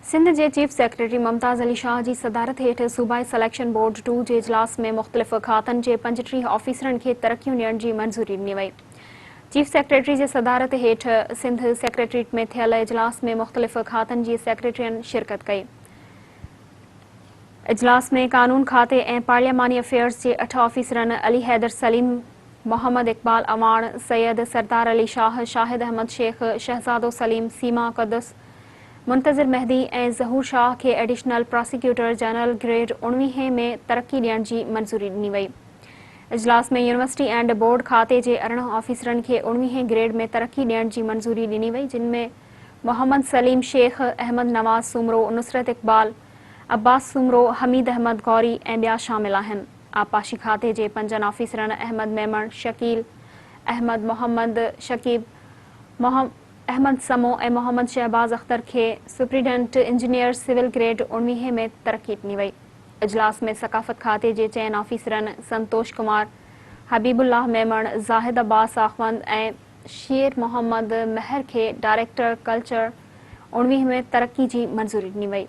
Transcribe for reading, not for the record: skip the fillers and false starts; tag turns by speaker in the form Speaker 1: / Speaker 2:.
Speaker 1: सिंध जे chief secretary Mumtaz Ali Shah ji सदारत हेठ सूबाई सिलेक्शन बोर्ड 2 जे इजलास में मुख़्तलिफ़ खातन जे 35 ऑफिसरनि खे तरक्कियूं ॾियण जी मंज़ूरी ॾिनी वई। चीफ सेक्रेटरी जे सदारत हेठ सिंध सेक्रेटरीट में थियल इजलास में मुख़्तलिफ़ खातन जी सेक्रेटरियुनि शिरकत कई। इजलास में कानून खाते ऐं पार्लियामानी अफेयर्स जे 8 ऑफिसरनि अली हैदर सलीम, मोहम्मद इकबाल अवान, सैयद सरदार अली शाह, शाहिद अहमद शेख, शहजादो सलीम, सीमा क़ुद्दुस, मुंतज़िर मेहदी ऐं ज़हूर शाह खे एडिशनल प्रोसिक्यूटर जनरल ग्रेड 19 में तरक्की ॾियण जी मंज़ूरी ॾिनी वई। इजलास में यूनिवर्सिटी एंड बोर्ड खाते जे 18 ऑफिसरनि खे 19 ग्रेड में तरक्की ॾियण जी मंज़ूरी ॾिनी वई, जिन में मोहम्मद सलीम शेख, अहमद नवाज़ सुमरो, नुसरत इकबाल, अब्बास सुमरो, हमीद अहमद गौरी ऐं ॿिया शामिल आहिनि। आबपाशी खाते जे 5 ऑफिसरनि अहमद मेमण, शकील अहमद, मोहम्मद शकीब, अहमद समो ऐं मोहम्मद शहबाज अख्तर खे सुप्रीडेंट इंजीनियर सिविल ग्रेड 19 में तरक्की ॾिनी वई। इजलास में सकाफ़त खाते जे 4 ऑफिसरनि संतोष कुमार, हबीबुल्लाह मेमण, ज़ाहिद अब्बास आखवंद ऐं शेर मोहम्मद महर खे डायरेक्टर कल्चर 19 में तरक्की जी मंज़ूरी ॾिनी वई।